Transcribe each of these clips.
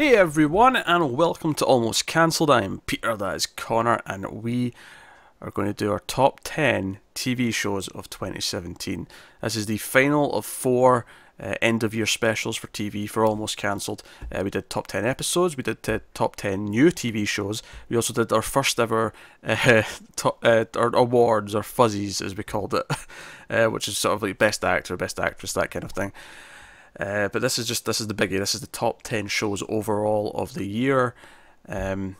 Hey everyone, and welcome to Almost Cancelled. I'm Peter, that is Connor, and we are going to do our top 10 TV shows of 2017. This is the final of four end of year specials for TV for Almost Cancelled. We did top 10 episodes, we did top 10 new TV shows, we also did our first ever our awards, or fuzzies as we called it, which is sort of like best actor, best actress, that kind of thing. But this is the biggie. This is the top 10 shows overall of the year. Again,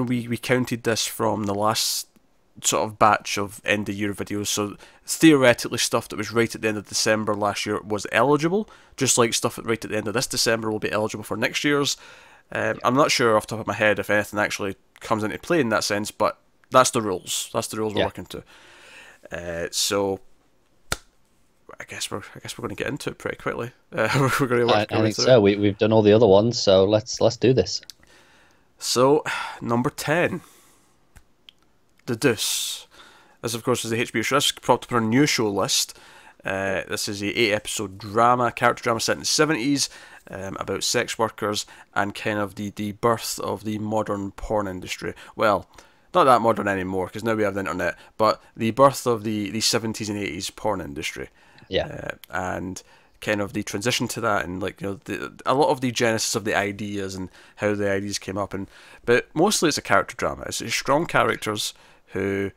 we counted this from the last sort of batch of end of year videos. So theoretically, stuff that was right at the end of December last year was eligible, just like stuff right at the end of this December will be eligible for next year's. I'm not sure off the top of my head if anything actually comes into play in that sense, but that's the rules. That's the rules we're working to. So I guess we're going to get into it pretty quickly. We're going to work I think so. We've done all the other ones, so let's do this. So, number 10, The Deuce. This, of course, is the HBO show. This is propped up on our new show list. This is a 8-episode drama, character drama set in the 70s, about sex workers and kind of the birth of the modern porn industry. Well, not that modern anymore, because now we have the internet, but the birth of the 70s and 80s porn industry. Yeah. And kind of the transition to that, and like, you know, a lot of the genesis of the ideas and how the ideas came up, but mostly it's a character drama. It's strong characters who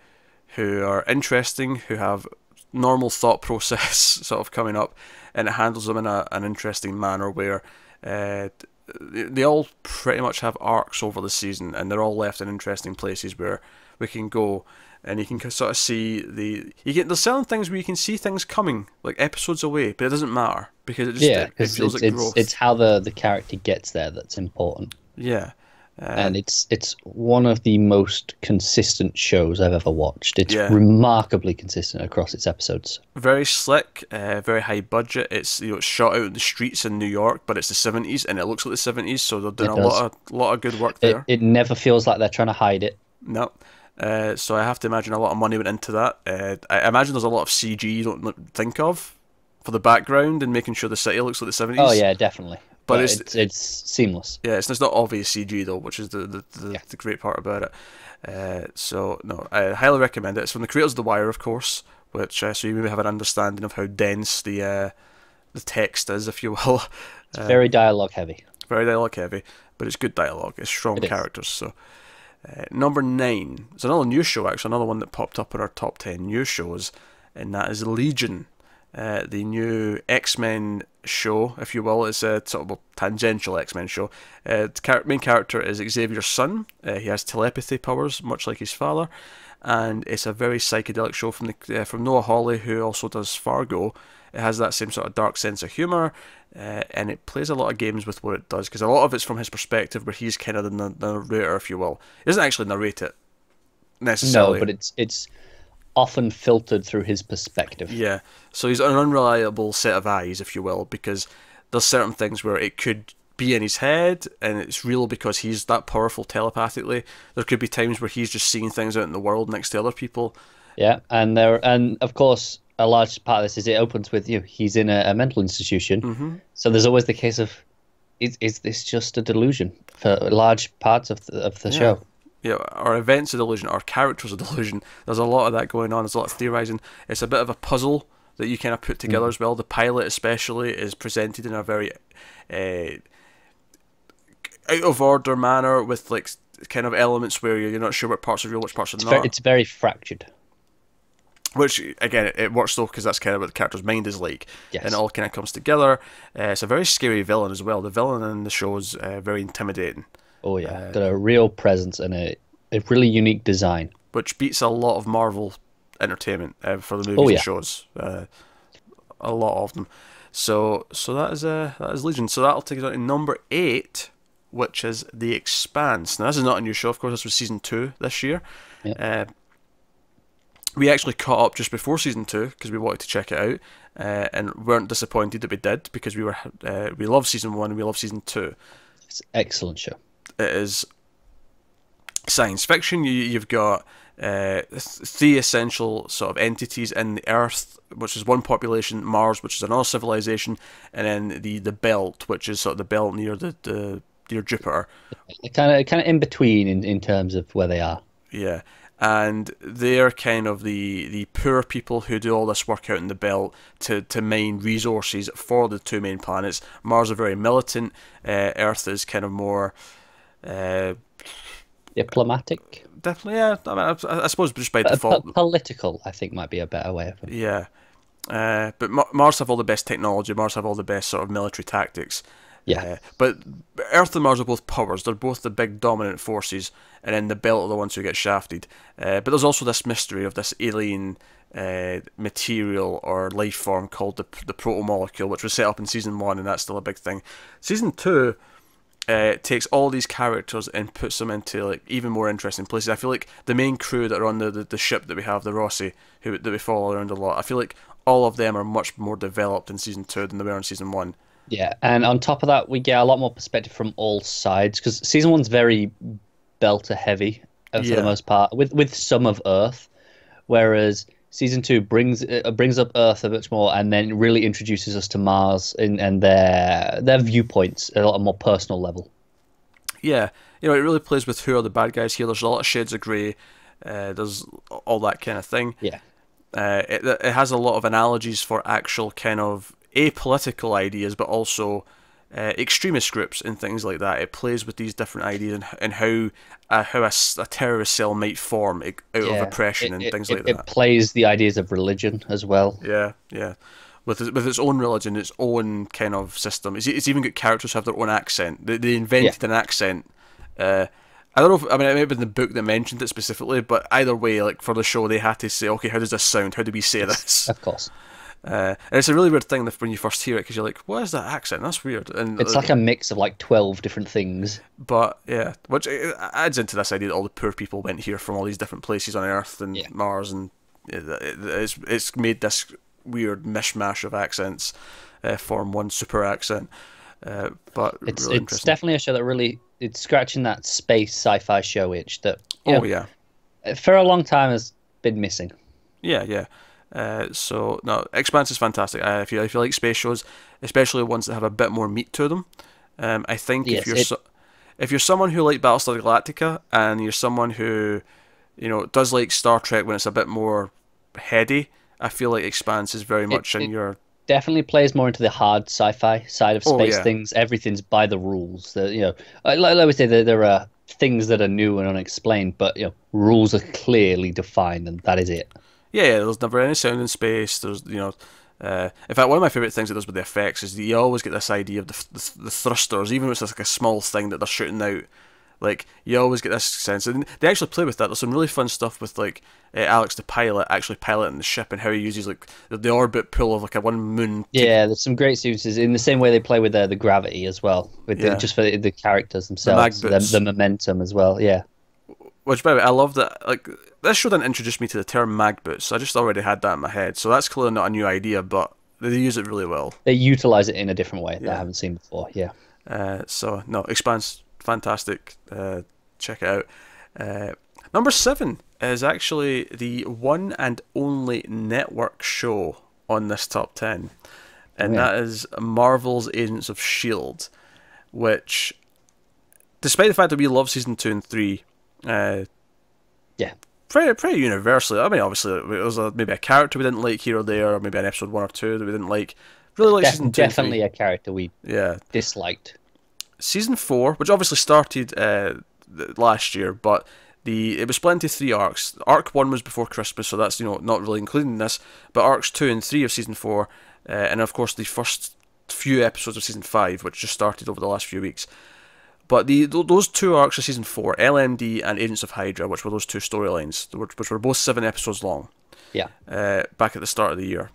are interesting, who have normal thought process sort of coming up, and it handles them in an interesting manner where they all pretty much have arcs over the season, and they're all left in interesting places where we can go. And you can sort of see there's certain things where you can see things coming like episodes away, but it doesn't matter because it feels like growth. It's how the character gets there that's important. Yeah, and it's one of the most consistent shows I've ever watched. It's remarkably consistent across its episodes. Very slick, very high budget. It's it's shot out in the streets in New York, but it's the 70s and it looks like the 70s, so they're doing a lot of good work there. It never feels like they're trying to hide it. No. So I have to imagine a lot of money went into that. I imagine there's a lot of CG you don't think of for the background and making sure the city looks like the 70s. Oh yeah, definitely. But it's seamless. Yeah, it's not obvious CG though, which is the great part about it. So no, I highly recommend it. It's from the creators of The Wire, of course, which so you maybe have an understanding of how dense the text is, if you will. It's very dialogue heavy. Very dialogue heavy, but it's good dialogue. It's strong characters. So. Number 9 is another new show, actually, another one that popped up in our top 10 new shows, and that is Legion, the new X-Men show, if you will. It's a sort of a tangential X-Men show. The main character is Xavier's son. He has telepathy powers, much like his father, and it's a very psychedelic show from Noah Hawley, who also does Fargo. It has that same sort of dark sense of humour, and it plays a lot of games with what it does, because a lot of it's from his perspective, where he's kind of the narrator, if you will. He doesn't actually narrate it, necessarily. No, but it's often filtered through his perspective. Yeah, so he's an unreliable set of eyes, if you will, because there's certain things where it could be in his head, and it's real because he's that powerful telepathically. There could be times where he's just seeing things out in the world next to other people. Yeah, and of course, a large part of this is it opens with he's in a mental institution, so there's always the case of is this just a delusion for large parts of the show? Yeah, our events are delusion, our characters are delusion. There's a lot of that going on. There's a lot of theorizing. It's a bit of a puzzle that you kind of put together as well. The pilot especially is presented in a very out of order manner, with like kind of elements where you're not sure what parts are real, which parts are not. It's very fractured. Which, again, it works though, because that's kind of what the character's mind is like. Yes. And it all kind of comes together. It's a very scary villain as well. The villain in the show is very intimidating. Oh yeah, got a real presence and a really unique design. Which beats a lot of Marvel entertainment for the movies and shows. A lot of them. So that is Legion. So that'll take us on to number 8, which is The Expanse. Now this is not a new show, of course. This was season 2 this year. Yeah. We actually caught up just before season 2 because we wanted to check it out, and weren't disappointed that we did, because we love season 1 and we love season 2. It's an excellent show. It is science fiction. You've got three essential sort of entities in the Earth, which is one population, Mars, which is another civilization, and then the belt, which is sort of the belt near the near Jupiter. Kind of in between in terms of where they are. Yeah. And they're kind of the poor people who do all this work out in the belt to mine resources for the two main planets. Mars are very militant. Earth is kind of more diplomatic. Definitely, yeah. I suppose just by default. Political, I think, might be a better way of it. Yeah. But Mars have all the best technology. Mars have all the best sort of military tactics. Yeah. But Earth and Mars are both powers. They're both the big dominant forces, and then the belt are the ones who get shafted. But there's also this mystery of this alien material or life form called the protomolecule, which was set up in season 1, and that's still a big thing. Season 2 takes all these characters and puts them into like even more interesting places. I feel like the main crew that are on the ship that we have, the Rossi, that we follow around a lot, I feel like all of them are much more developed in season 2 than they were in season 1. Yeah, and on top of that, we get a lot more perspective from all sides, because season 1's very belter heavy for the most part, with some of Earth, whereas season 2 brings up Earth a bit more, and then really introduces us to Mars and their viewpoints at a lot more personal level. Yeah, it really plays with who are the bad guys here. There's a lot of shades of grey. There's all that kind of thing. Yeah, it has a lot of analogies for actual kind of apolitical ideas, but also extremist groups and things like that. It plays with these different ideas and how a terrorist cell might form out of oppression and things like that. It plays the ideas of religion as well. Yeah. With its own religion, its own kind of system. It's even got characters who have their own accent. They invented an accent. I don't know it may have been the book that mentioned it specifically, but either way, like for the show, they had to say, okay, how does this sound? How do we say this? Of course. And it's a really weird thing when you first hear it, because you're like, what is that accent? That's weird. And it's like a mix of like 12 different things. But yeah, which adds into this idea that all the poor people went here from all these different places on Earth and Mars, and it's made this weird mishmash of accents form one super accent. But it's really it's definitely a show that really it's scratching that space sci-fi show itch that for a long time has been missing. Yeah. So no, Expanse is fantastic. If you like space shows, especially ones that have a bit more meat to them, I think if you're someone who likes Battlestar Galactica and you're someone who does like Star Trek when it's a bit more heady, I feel like Expanse is very much in your. Definitely plays more into the hard sci-fi side of space things. Everything's by the rules. Like we say, there are things that are new and unexplained, but rules are clearly defined, and that is it. Yeah, there's never any sound in space. There's, in fact, one of my favourite things it does with the effects is that you always get this idea of the thrusters, even if it's like a small thing that they're shooting out. Like, you always get this sense. And they actually play with that. There's some really fun stuff with, like, Alex the pilot actually piloting the ship and how he uses, like, the orbit pull of, like, a one moon. Yeah, there's some great sequences in the same way they play with the gravity as well, with just for the characters themselves, the momentum as well, yeah. Which, by the way, I love that. Like, this show didn't introduce me to the term mag boots. I just already had that in my head. So that's clearly not a new idea, but they use it really well. They utilize it in a different way that I haven't seen before, yeah. So, no, Expanse, fantastic. Check it out. Number 7 is actually the one and only network show on this top 10. And that is Marvel's Agents of S.H.I.E.L.D., which, despite the fact that we love season 2 and 3, pretty universally. I mean, obviously, it was maybe a character we didn't like here or there, or maybe an episode 1 or 2 that we didn't like. Really like season 2. Definitely a character we disliked. Season 4, which obviously started last year, but it was split into 3 arcs. Arc 1 was before Christmas, so that's not really including this. But arcs 2 and 3 of season 4, and of course the first few episodes of season 5, which just started over the last few weeks. But those 2 arcs of season 4, LMD and Agents of Hydra, which were those 2 storylines, which were both 7 episodes long, back at the start of the year,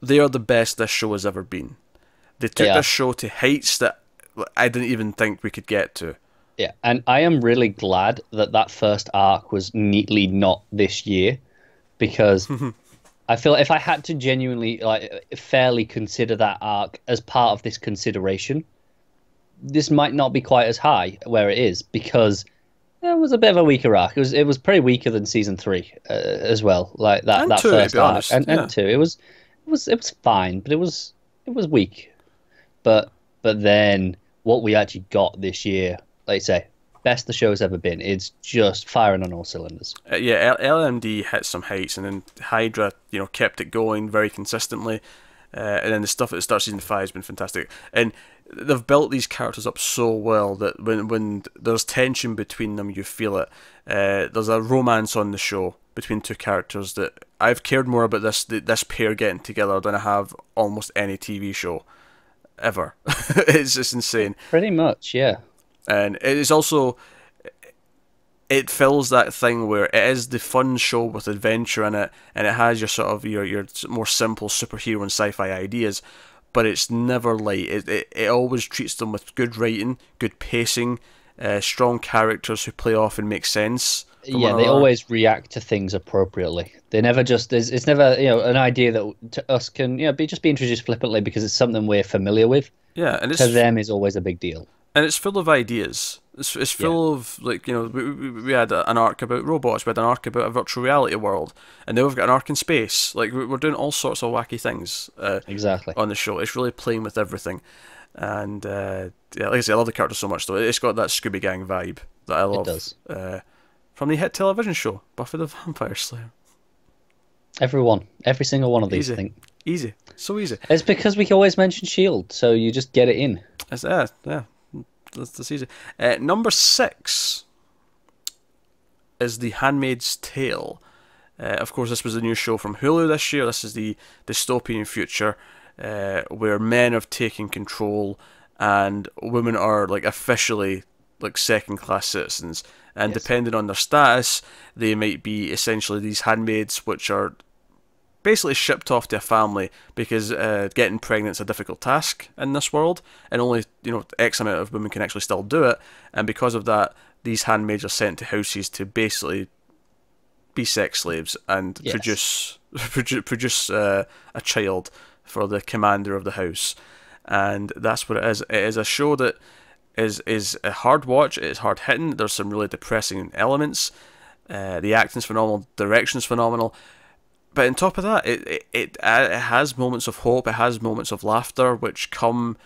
they are the best this show has ever been. They took this show to heights that I didn't even think we could get to. Yeah, and I am really glad that first arc was neatly not this year, because I feel if I had to genuinely, fairly consider that arc as part of this consideration, this might not be quite as high where it is, because It was a bit of a weaker arc. It was pretty weaker than season 3 as well. Like And that two, to first be arc, honest, and yeah. 2. It was fine, but it was weak. But then what we actually got this year, like I say, best the show's ever been. It's just firing on all cylinders. Yeah, LMD hit some heights, and then Hydra, kept it going very consistently. And then the stuff at the start of season 5 has been fantastic. And they've built these characters up so well that when there's tension between them, you feel it. There's a romance on the show between two characters that I've cared more about this pair getting together than I have almost any TV show ever. It's just insane. Pretty much, yeah. And it is also, it fills that thing where it is the fun show with adventure in it, and it has your sort of your more simple superhero and sci-fi ideas, but it's never light. It always treats them with good writing, good pacing, strong characters who play off and make sense. Yeah, they always react to things appropriately. They never just it's never an idea that to us can be introduced flippantly because it's something we're familiar with. Yeah, and to them is always a big deal. And it's full of ideas. It's full of, like, we had an arc about robots, we had an arc about a virtual reality world, and now we've got an arc in space. Like, we're doing all sorts of wacky things exactly on the show. It's really playing with everything. And, like I say, I love the character so much, though. It's got that Scooby Gang vibe that I love. It does. From the hit television show, Buffy the Vampire Slayer. Every single one of these, Easy. I think. Easy. So easy. It's because we always mention S.H.I.E.L.D., so you just get it in. Yeah. That's easy. Number 6 is The Handmaid's Tale. Of course, this was a new show from Hulu this year. This is the dystopian future where men have taken control and women are like officially like second-class citizens. And Yes. depending on their status, they might be essentially these handmaids, which are basically shipped off to a family because getting pregnant is a difficult task in this world, and only X amount of women can actually still do it. And because of that, these handmaids are sent to houses to basically be sex slaves and Yes. produce a child for the commander of the house. And that's what it is. It is a show that is a hard watch. It's hard hitting. There's some really depressing elements. The acting's phenomenal. Direction's phenomenal. But on top of that, it has moments of hope. It has moments of laughter, which come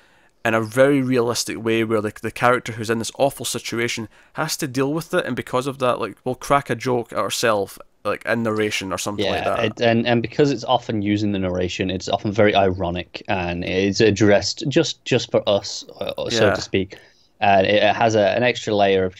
in a very realistic way, where the character who's in this awful situation has to deal with it, and because of that, like, we'll crack a joke at ourselves, like in narration or something like that. And because it's often using the narration, it's often very ironic, and it's addressed just for us, so to speak. And it has an extra layer of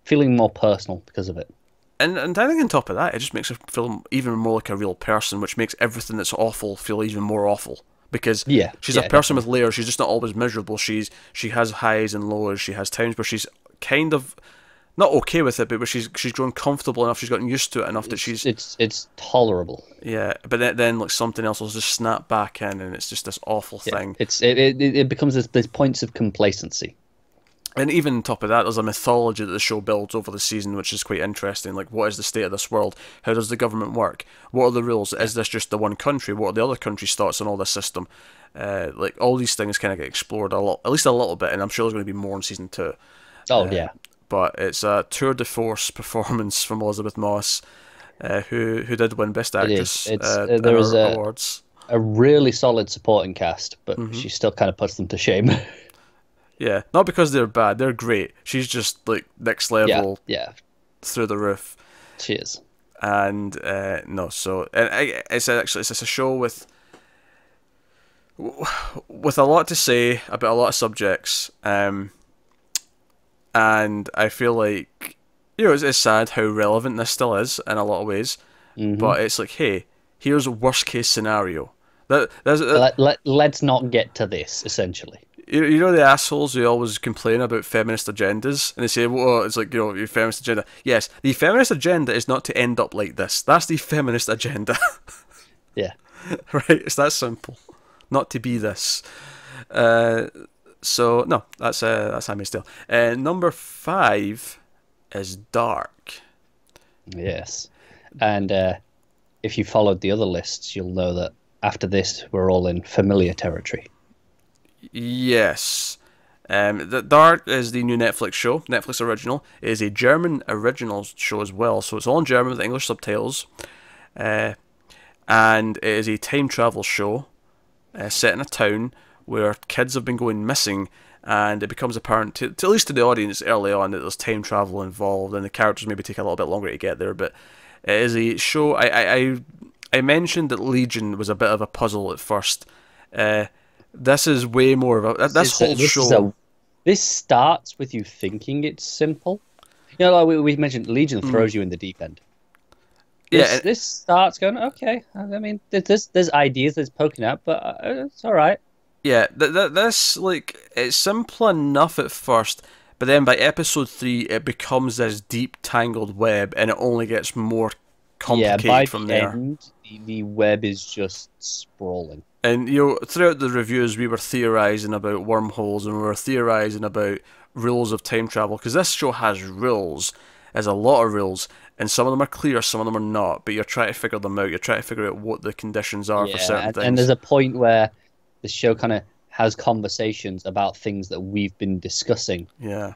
feeling more personal because of it. And I think on top of that, it just makes her feel even more like a real person, which makes everything that's awful feel even more awful. Because she's a person with layers. She's just not always miserable. She has highs and lows. She has times where she's kind of not okay with it, but where she's grown comfortable enough. She's gotten used to it enough that she's it's tolerable. Yeah, but then like something else will just snap back in, and it's just this awful thing. It becomes this points of complacency. And even on top of that, there's a mythology that the show builds over the season, which is quite interesting. Like, what is the state of this world? How does the government work? What are the rules? Is this just the one country? What are the other countries' thoughts on all this system? Like, all these things kind of get explored at least a little bit, and I'm sure there's going to be more in season 2. Oh, yeah. But it's a tour de force performance from Elizabeth Moss, who did win Best Actress there was awards. A really solid supporting cast, but she still kind of puts them to shame. Yeah, not because they're bad, they're great. She's just like next level, through the roof. She is. And it's a show with a lot to say about a lot of subjects, and I feel like it's sad how relevant this still is in a lot of ways. But it's like, hey, here's a worst case scenario. Let's not get to this, essentially. You know the assholes who always complain about feminist agendas, and they say, well, it's like, your feminist agenda. Yes, the feminist agenda is not to end up like this. That's the feminist agenda. Yeah. Right? It's that simple. Not to be this. So, no, that's Handmaid's Tale. Number 5 is Dark. Yes. And if you followed the other lists, you'll know that after this, we're all in familiar territory. Yes. The Dark is the new Netflix show, Netflix original. It is a German original show as well, so it's all in German with English subtitles. And it is a time travel show set in a town where kids have been going missing, and it becomes apparent to at least to the audience early on that there's time travel involved, and the characters maybe take a little bit longer to get there. But it is a show. I mentioned that Legion was a bit of a puzzle at first. This is way more of a This starts with you thinking it's simple. You know, like we mentioned, Legion throws you in the deep end. This starts going, okay. I mean, there's ideas that's poking up, but it's all right. Yeah, this, like, it's simple enough at first, but then by episode 3, it becomes this deep, tangled web, and it only gets more complicated from there. End, the web is just sprawling. And, you know, throughout the reviews, we were theorising about wormholes, and we were theorising about rules of time travel, because this show has rules. There's a lot of rules, and some of them are clear, some of them are not, but you're trying to figure them out. You're trying to figure out what the conditions are for certain things. And there's a point where the show kind of has conversations about things that we've been discussing. Yeah.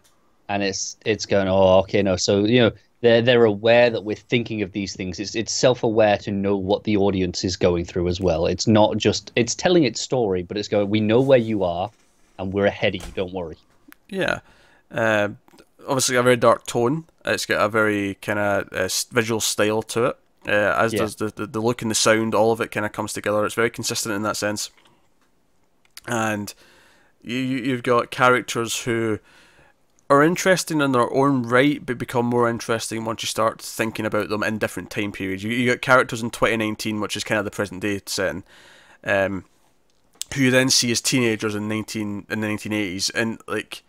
And it's going, oh, okay, no. So, you know, they're aware that we're thinking of these things. It's self-aware to know what the audience is going through as well. It's not just, it's telling its story, but it's going, we know where you are, and we're ahead of you, don't worry. Yeah. Obviously a very dark tone. It's got a very kind of visual style to it. As does the look and the sound, all of it kind of comes together. It's very consistent in that sense. And you've got characters who are interesting in their own right, but become more interesting once you start thinking about them in different time periods. You got characters in 2019, which is kind of the present day setting, who you then see as teenagers in the 1980s, and like,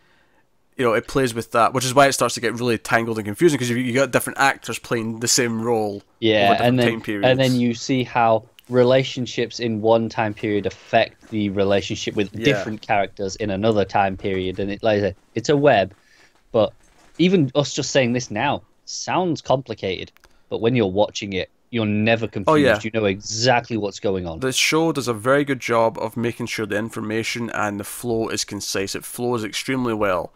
you know, it plays with that, which is why it starts to get really tangled and confusing, because you got different actors playing the same role. Yeah, and then you see how relationships in one time period affect the relationship with different characters in another time period, and it's a web. But even us just saying this now sounds complicated, but when you're watching it, you're never confused. Oh, yeah. You know exactly what's going on. The show does a very good job of making sure the information and the flow is concise. It flows extremely well.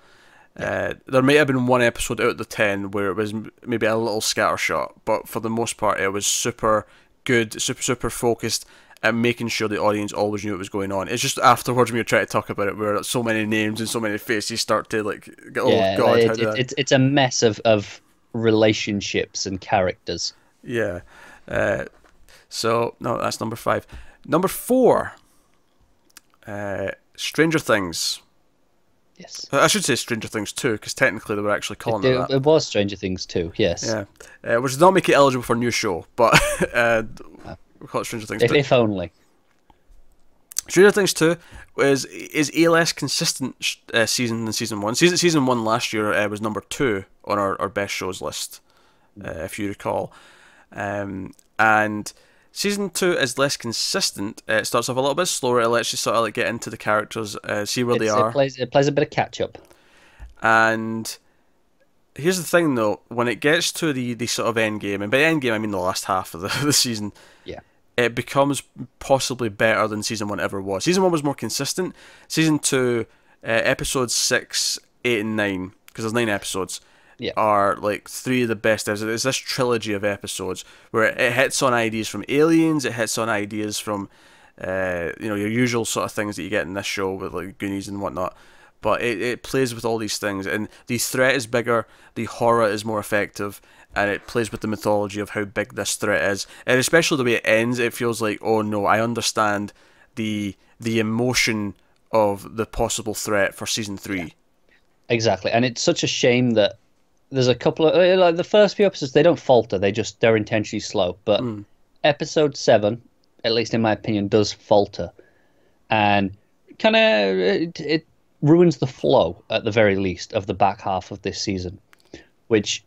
There may have been one episode out of the 10 where it was maybe a little scattershot, but for the most part it was super good, super focused at making sure the audience always knew what was going on. It's just afterwards when you're trying to talk about it, where so many names and so many faces, you start to like, oh god, it's a mess of relationships and characters. Yeah. So no, that's number 5. Number 4, Stranger Things. Yes. I should say Stranger Things 2, because technically they were actually calling it that. It was Stranger Things 2, yes. Yeah. Which does not make it eligible for a new show, but we'll call it Stranger Things 2. If only. Stranger Things 2 is a less consistent season than Season 1. Season 1 last year was number 2 on our best shows list, if you recall. And Season 2 is less consistent. It starts off a little bit slower. It lets you sort of like get into the characters, see where they are. It plays a bit of catch up. And here's the thing, though: when it gets to the sort of end game, and by end game I mean the last half of the season, it becomes possibly better than Season 1 ever was. Season 1 was more consistent. Season 2, episodes 6, 8, and 9, because there's 9 episodes. Are like 3 of the best episodes. It's this trilogy of episodes where it hits on ideas from Aliens, it hits on ideas from your usual sort of things that you get in this show with like Goonies and whatnot, but it plays with all these things, and the threat is bigger, the horror is more effective, and it plays with the mythology of how big this threat is, and especially the way it ends, it feels like, oh no, I understand the emotion of the possible threat for Season 3. Exactly, and it's such a shame that there's a couple of, like, the first few episodes, they don't falter, they're intentionally slow, but episode 7, at least in my opinion, does falter, and kind of it ruins the flow at the very least of the back half of this season, which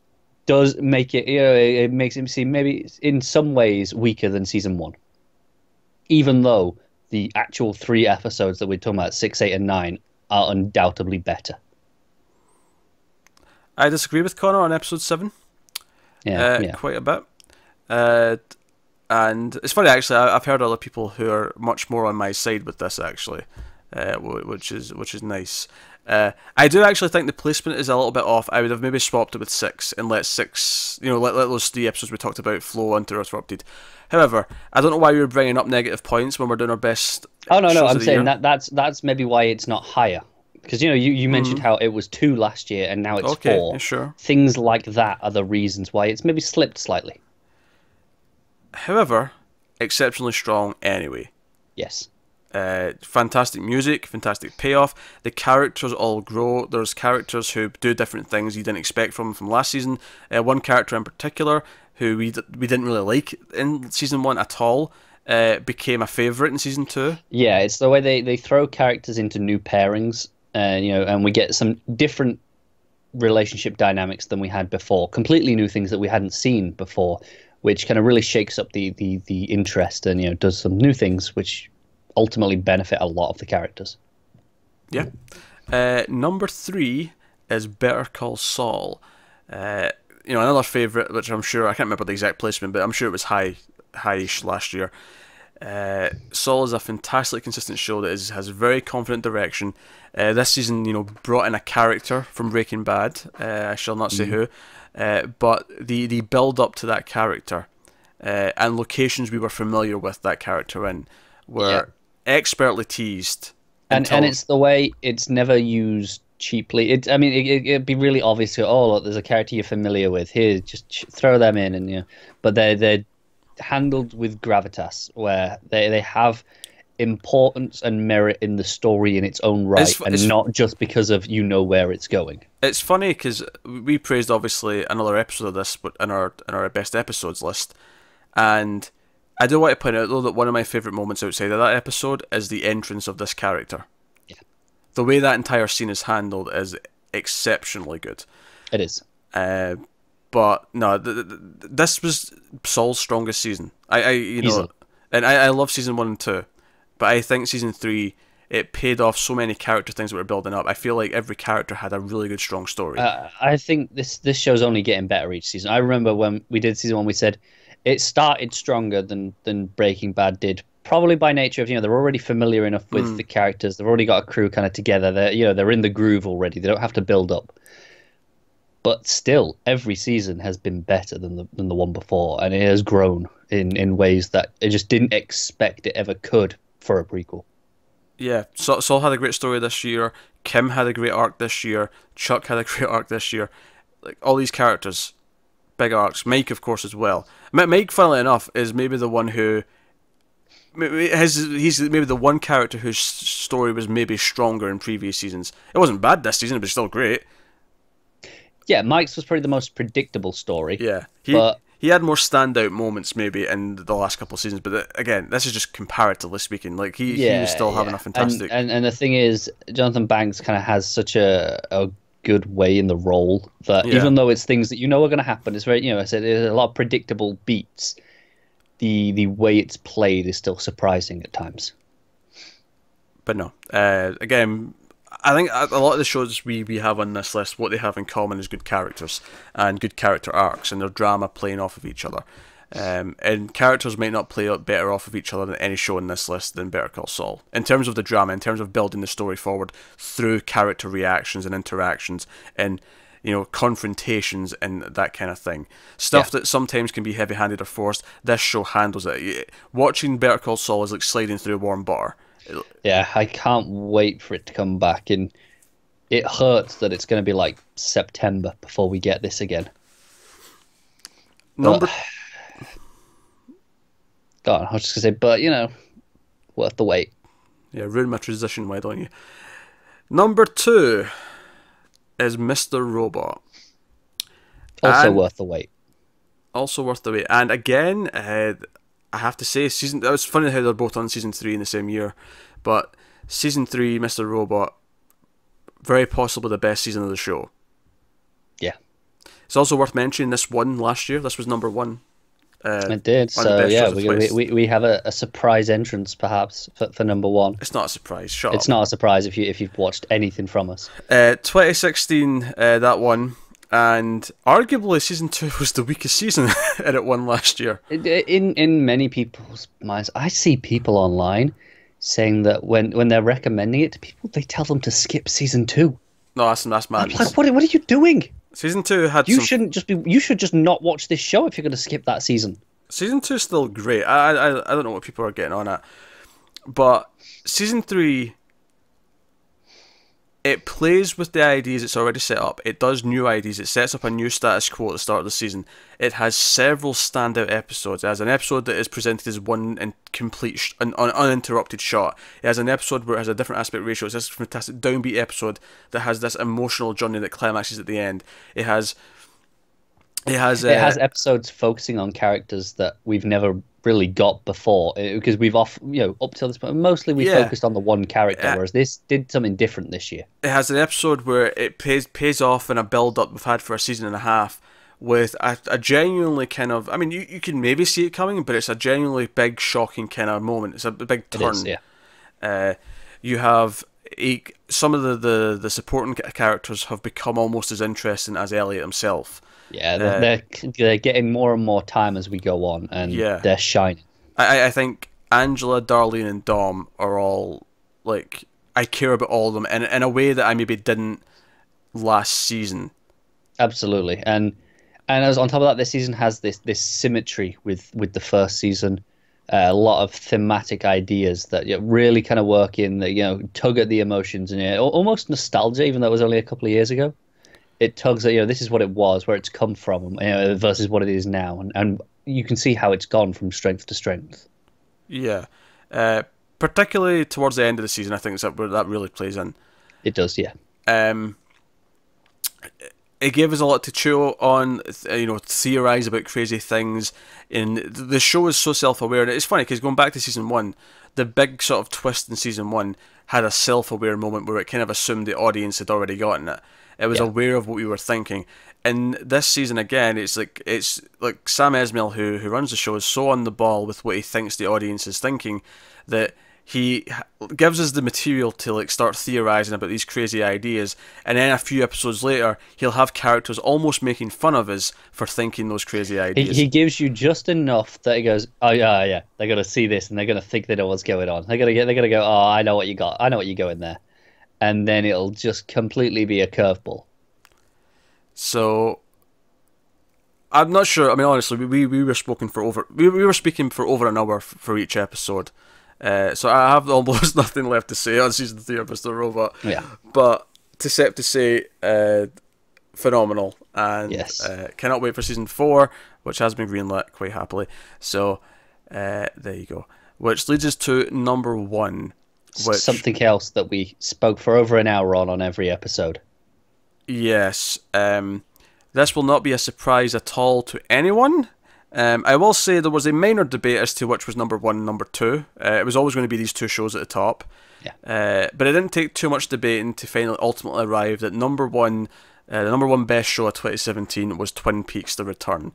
does make it, it makes it seem maybe in some ways weaker than Season 1, even though the actual 3 episodes that we're talking about, 6, 8, and 9, are undoubtedly better. I disagree with Connor on episode 7. Quite a bit. And it's funny, actually, I've heard other people who are much more on my side with this, actually. which is nice. I do actually think the placement is a little bit off. I would have maybe swapped it with 6 and let 6, let those 3 episodes we talked about flow uninterrupted. However, I don't know why we were bringing up negative points when we're doing our best. Oh no, I'm saying that's maybe why it's not higher. Because you mentioned how it was 2 last year and now it's 4. Sure. Things like that are the reasons why it's maybe slipped slightly. However, exceptionally strong anyway. Yes. Fantastic music, fantastic payoff. The characters all grow. There's characters who do different things you didn't expect from last season. One character in particular who we didn't really like in season 1 at all became a favourite in season 2. Yeah, it's the way they throw characters into new pairings, and we get some different relationship dynamics than we had before. Completely new things that we hadn't seen before, which kind of really shakes up the interest and does some new things which ultimately benefit a lot of the characters. Yeah. Number 3 is Better Call Saul. Another favourite, which I'm sure, I can't remember the exact placement, but I'm sure it was high-ish last year. Saul is a fantastically consistent show that has very confident direction. This season, brought in a character from Breaking Bad. I shall not say who, but the build up to that character and locations we were familiar with that character in were expertly teased. And it's the way it's never used cheaply. It'd be really obvious to look, there's a character you're familiar with here, just throw them in, and but they're handled with gravitas, where they have importance and merit in the story in its own right, and not just because of where it's going. It's funny because we praised obviously another episode of this, but in our best episodes list, and I do want to point out though that one of my favourite moments outside of that episode is the entrance of this character. Yeah, the way that entire scene is handled is exceptionally good. It is. But no, this was Saul's strongest season. Easily. And I love season 1 and 2, but I think season 3 it paid off so many character things that were building up. I feel like every character had a really good, strong story. I think this show's only getting better each season. I remember when we did season 1, we said it started stronger than Breaking Bad did. Probably by nature of they're already familiar enough with the characters. They've already got a crew kind of together. They're in the groove already. They don't have to build up. But still, every season has been better than the one before, and it has grown in ways that I just didn't expect it ever could for a prequel. Yeah, Saul had a great story this year. Kim had a great arc this year. Chuck had a great arc this year. Like all these characters, big arcs. Mike, of course, as well. Mike, funnily enough, is maybe the one who. He's maybe the one character whose story was maybe stronger in previous seasons. It wasn't bad this season, but still great. Yeah, Mike's was probably the most predictable story. Yeah, he had more standout moments maybe in the last couple of seasons, but again, this is just comparatively speaking. Like he was still having a fantastic. And the thing is, Jonathan Banks kind of has such a good way in the role that even though it's things that are going to happen, it's very I said there's a lot of predictable beats. The way it's played is still surprising at times. But no, again. I think a lot of the shows we have on this list, what they have in common is good characters and good character arcs and their drama playing off of each other. And characters might not play out better off of each other than any show in this list than Better Call Saul. In terms of the drama, in terms of building the story forward through character reactions and interactions and confrontations and that kind of thing. Stuff that sometimes can be heavy-handed or forced, this show handles it. Watching Better Call Saul is like sliding through warm butter. Yeah, I can't wait for it to come back, and it hurts that it's going to be like September before we get this again. Go on, I was just going to say, but, worth the wait. Yeah, ruin my transition, why don't you? Number 2 is Mr. Robot. Also worth the wait. Also worth the wait. And again, I have to say, it was funny how they're both on season 3 in the same year, but season 3, Mr. Robot, very possibly the best season of the show. Yeah. It's also worth mentioning this won last year. This was number 1. It did. So yeah, we have a surprise entrance perhaps for number 1. It's not a surprise. Shut up. It's not a surprise if you've watched anything from us. 2016, that one. And arguably, season 2 was the weakest season, and it won last year. In many people's minds, I see people online saying that when they're recommending it to people, they tell them to skip season 2. No, that's mad. Like, what are you doing? Season 2 had you should just not watch this show if you're going to skip that season. Season 2 is still great. I don't know what people are getting on at, but season 3, it plays with the ideas it's already set up. It does new ideas. It sets up a new status quo at the start of the season. It has several standout episodes. It has an episode that is presented as one and complete, an uninterrupted shot. It has an episode where it has a different aspect ratio. It's this fantastic downbeat episode that has this emotional journey that climaxes at the end. It has episodes focusing on characters that we've never really got before, because we've up till this point mostly we focused on the one character, whereas this did something different this year. It has an episode where it pays off in a build up we've had for a season and a half with a genuinely kind of, I mean, you can maybe see it coming, but it's a genuinely big shocking kind of moment. It's a big turn. It is, yeah. You have some of the supporting characters have become almost as interesting as Elliot himself. Yeah, they're getting more and more time as we go on, and they're shining. I think Angela, Darlene, and Dom are all, like, I care about all of them in a way that I maybe didn't last season. Absolutely, and as on top of that, this season has this symmetry with the first season. A lot of thematic ideas that really kind of work in, that tug at the emotions, and almost nostalgia, even though it was only a couple of years ago. It tugs at, this is what it was, where it's come from, versus what it is now. And you can see how it's gone from strength to strength. Yeah. Particularly towards the end of the season, I think that's where that really plays in. It does, yeah. It gave us a lot to chew on, theorize about crazy things. And the show is so self-aware. And it's funny, because going back to season 1, the big sort of twist in season 1 had a self-aware moment where it kind of assumed the audience had already gotten it. It was aware of what we were thinking. And this season again, it's like Sam Esmail, who runs the show, is so on the ball with what he thinks the audience is thinking that he gives us the material to start theorizing about these crazy ideas, and then a few episodes later he'll have characters almost making fun of us for thinking those crazy ideas. He gives you just enough that he goes, oh yeah, they're gonna see this and they're gonna think they know what's going on. They're gonna go, oh, I know what you got. I know what you got in there. And then it'll just completely be a curveball. So I'm not sure. I mean, honestly, we were speaking for over an hour for each episode. So I have almost nothing left to say on season 3 of Mr. Robot. Yeah. But except to say, phenomenal, and yes. Cannot wait for season 4, which has been greenlit quite happily. So there you go. Which leads us to number 1. Something else that we spoke for over an hour on every episode. Yes. This will not be a surprise at all to anyone. I will say there was a minor debate as to which was number 1 and number 2. It was always going to be these two shows at the top. Yeah. But it didn't take too much debating to ultimately arrive that number 1, the number 1 best show of 2017 was Twin Peaks: The Return.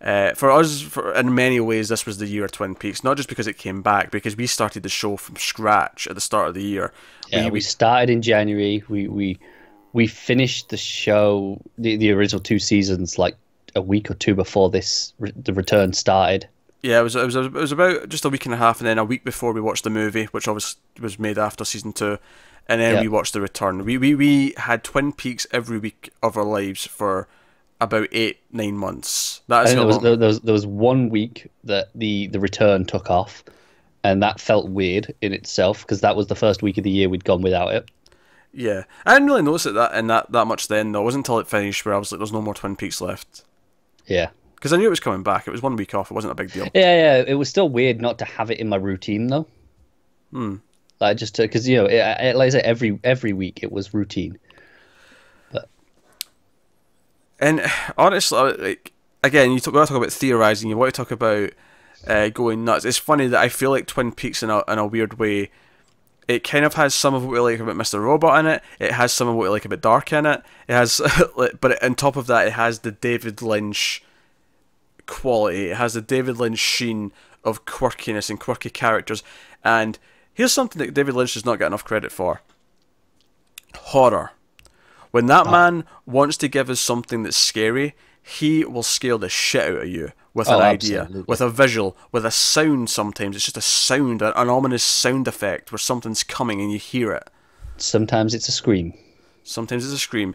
For us, in many ways, this was the year of Twin Peaks. Not just because it came back, because we started the show from scratch at the start of the year. Yeah, we started in January. We finished the show, the original 2 seasons, like a week or 2 before the return started. Yeah, it was about just a week and a half, and then a week before we watched the movie, which obviously was made after season 2, and then we watched the return. We had Twin Peaks every week of our lives for about 8-9 months. That is there was 1 week that the return took off, and that felt weird in itself because that was the first week of the year we'd gone without it. Yeah, I didn't really notice that much then, though. It wasn't until it finished where I was like, "There's no more Twin Peaks left." Yeah, because I knew it was coming back. It was 1 week off. It wasn't a big deal. Yeah. It was still weird not to have it in my routine though. Like just because like I said, every week it was routine. And honestly, like, again, we talk about theorizing. You want to talk about going nuts. It's funny that I feel like Twin Peaks in a weird way. It kind of has some of what we like about Mr. Robot in it. It has some of what we like about Dark in it. It has, but on top of that, it has the David Lynch quality. It has the David Lynch sheen of quirkiness and quirky characters. And here's something that David Lynch does not get enough credit for: horror. When that man wants to give us something that's scary, he will scare the shit out of you with an idea, absolutely. with a visual, with a sound. Sometimes it's just a sound, an ominous sound effect where something's coming and you hear it. Sometimes it's a scream. Sometimes it's a scream.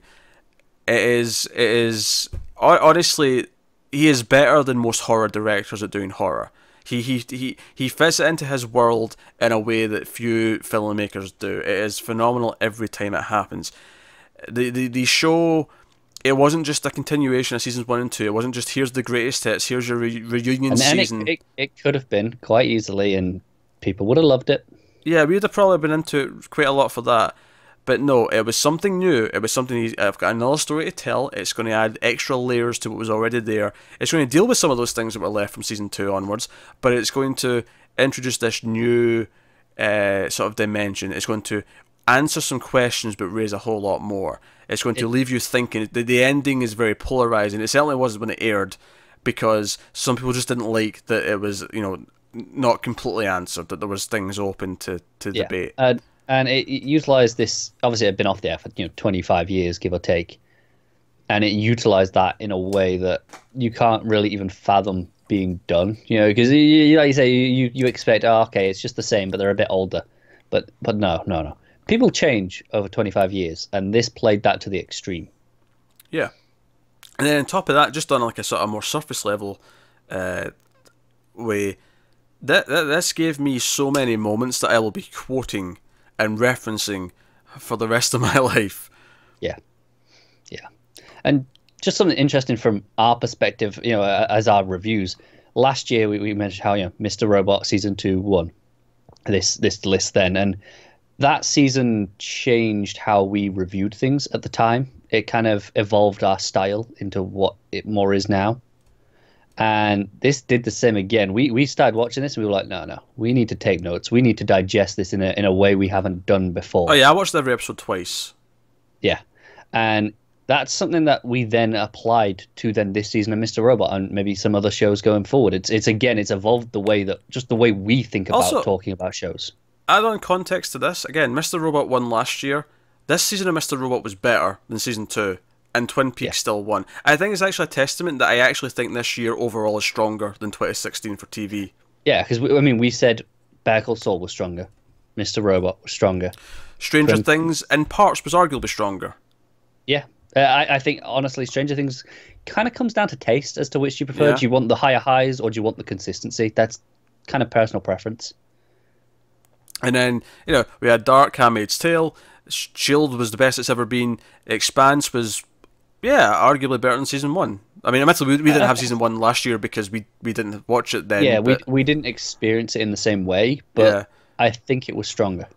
It is. Honestly, he is better than most horror directors at doing horror. He fits it into his world in a way that few filmmakers do. It is phenomenal every time it happens. The show, it wasn't just a continuation of seasons 1 and 2. It wasn't just here's the greatest hits, here's your reunion season. It could have been quite easily, and people would have loved it. Yeah, we would have probably been into it quite a lot for that. But no, it was something new. It was something, I've got another story to tell. It's going to add extra layers to what was already there. It's going to deal with some of those things that were left from season 2 onwards, but it's going to introduce this new sort of dimension. It's going to answer some questions but raise a whole lot more. It's going to leave you thinking. The ending is very polarizing. It certainly was when it aired, because some people just didn't like that it was, not completely answered, that there was things open to debate. And it utilized this. Obviously, it had been off the air for 25 years, give or take, and it utilized that in a way that you can't really even fathom being done. Because like you say, you expect, okay, it's just the same, but they're a bit older. But no. People change over 25 years, and this played that to the extreme. Yeah, and then on top of that, just on like a sort of more surface level way, this gave me so many moments that I will be quoting and referencing for the rest of my life. Yeah. And just something interesting from our perspective, as our reviews. Last year we mentioned how Mr. Robot season 2 won this list then, and that season changed how we reviewed things at the time. It kind of evolved our style into what it more is now. And this did the same again. We started watching this and we were like, no, we need to take notes. We need to digest this in a way we haven't done before. Oh yeah, I watched every episode twice. Yeah. And that's something that we then applied to this season of Mr. Robot and maybe some other shows going forward. It's evolved the way we think about also, talking about shows. Add on context to this, again, Mr. Robot won last year. This season of Mr. Robot was better than season 2. And Twin Peaks still won. I think it's actually a testament that I actually think this year overall is stronger than 2016 for TV. Yeah, because we said Better Call Saul was stronger, Mr. Robot was stronger, Stranger Things in parts was arguably stronger. Yeah, I think honestly, Stranger Things kind of comes down to taste as to which you prefer. Yeah. Do you want the higher highs or do you want the consistency? That's kind of personal preference. And then we had Dark, Handmaid's Tale. Shield was the best it's ever been. Expanse was, arguably better than season 1. I mean, admittedly, we didn't have season 1 last year because we didn't watch it then. Yeah, we didn't experience it in the same way, but I think it was stronger.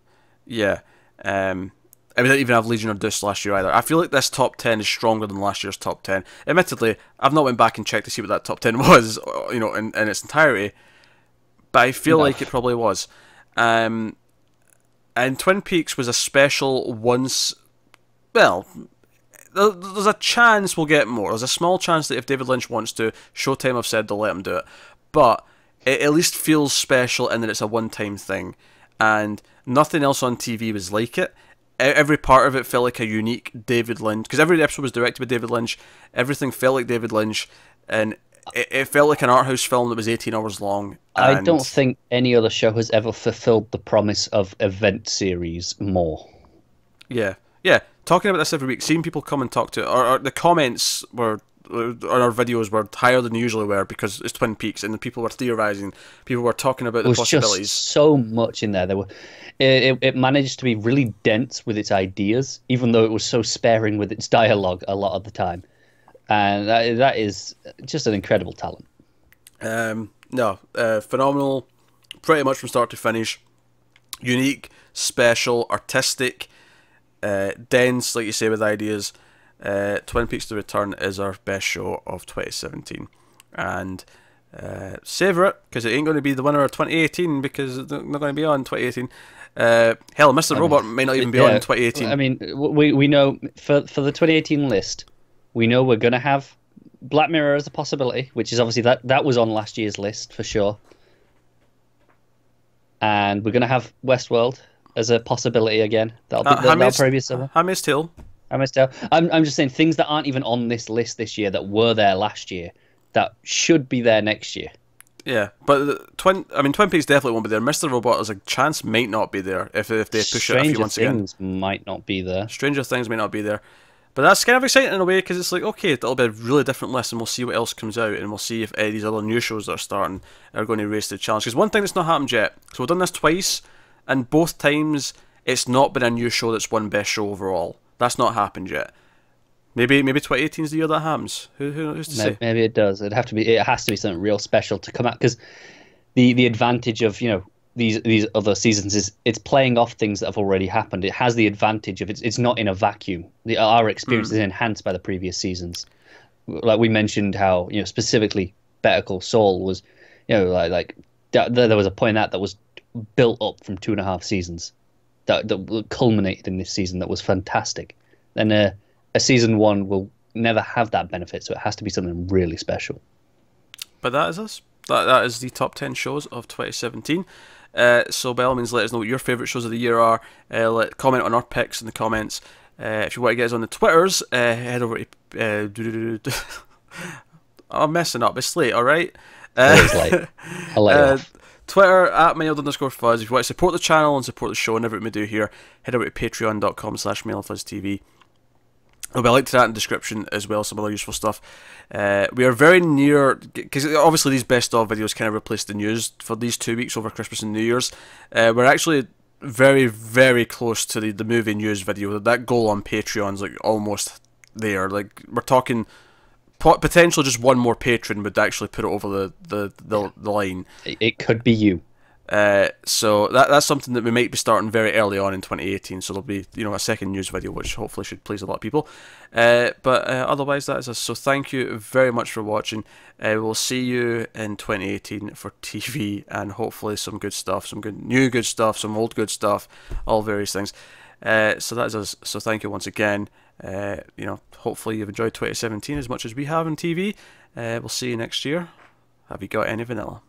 Yeah. We didn't even have Legion of Deuce last year either. I feel like this top 10 is stronger than last year's top 10. Admittedly, I've not went back and checked to see what that top 10 was, in its entirety, but I feel like it probably was. And Twin Peaks was a special once. Well, there's a chance we'll get more. There's a small chance that if David Lynch wants to, Showtime have said they'll let him do it. But it at least feels special in that it's a one-time thing. And nothing else on TV was like it. Every part of it felt like a unique David Lynch. Because every episode was directed by David Lynch. Everything felt like David Lynch. And it felt like an art house film that was 18 hours long. I don't think any other show has ever fulfilled the promise of event series more. Yeah. Talking about this every week, seeing people come and talk to it, or the comments on our videos were higher than they usually were because it's Twin Peaks, and the people were theorizing, people were talking about the possibilities. Just so much in there. It managed to be really dense with its ideas, even though it was so sparing with its dialogue a lot of the time. And that is just an incredible talent. Phenomenal, pretty much from start to finish. Unique, special, artistic, dense, like you say, with ideas. Twin Peaks: The Return is our best show of 2017. And savour it, because it ain't going to be the winner of 2018, because it's not going to be on 2018. Hell, Mr. Robot may not even be on in 2018. I mean, we know, for the 2018 list, we know we're going to have Black Mirror as a possibility, which is obviously that was on last year's list for sure. And we're going to have Westworld as a possibility again. That'll probably be summer. Handmaid's Tale. I'm just saying things that aren't even on this list this year that were there last year. that should be there next year. Yeah, but Twin Peaks definitely won't be there. Mr. Robot, there's a chance might not be there if they push it a few months again. Stranger Things might not be there. Stranger Things might not be there. But that's kind of exciting in a way, because it's like, okay, it'll be a really different list, and we'll see what else comes out, and we'll see if these other new shows that are starting are going to raise the challenge. Because one thing that's not happened yet, so we've done this twice, and both times it's not been a new show that's won Best Show overall. That's not happened yet. Maybe 2018 is the year that happens. Who's to say? Maybe it does. It has to be something real special to come out, because the advantage of these other seasons is it's playing off things that have already happened. It has the advantage of it's not in a vacuum. Our experience is enhanced by the previous seasons. Like we mentioned, how specifically Better Call Saul was, there was a point that was built up from 2.5 seasons that culminated in this season that was fantastic. And a season 1 will never have that benefit, so it has to be something really special. But that is us. That is the top 10 shows of 2017. So by all means, let us know what your favourite shows of the year are. Comment on our picks in the comments. If you want to get us on the Twitters, head over to... I'm messing up. It's late, alright? It's late. I'll let you off. Twitter, @mailed_fuzz. If you want to support the channel and support the show and everything we do here, head over to patreon.com/mailedfuzztv. There'll be a link to that in the description as well, some other useful stuff. We are very near, because obviously these best of videos kind of replaced the news for these 2 weeks over Christmas and New Year's. We're actually very, very close to the movie news video. That goal on Patreon's like almost there. Like, we're talking potentially just one more patron would actually put it over the line. It could be you. So that's something that we might be starting very early on in 2018. So there'll be a second news video, which hopefully should please a lot of people. But otherwise, that is us. So thank you very much for watching. We'll see you in 2018 for TV and hopefully some good stuff, some new good stuff, some old good stuff, all various things. So that is us. So thank you once again. Hopefully you've enjoyed 2017 as much as we have in TV. We'll see you next year. Have you got any vanilla?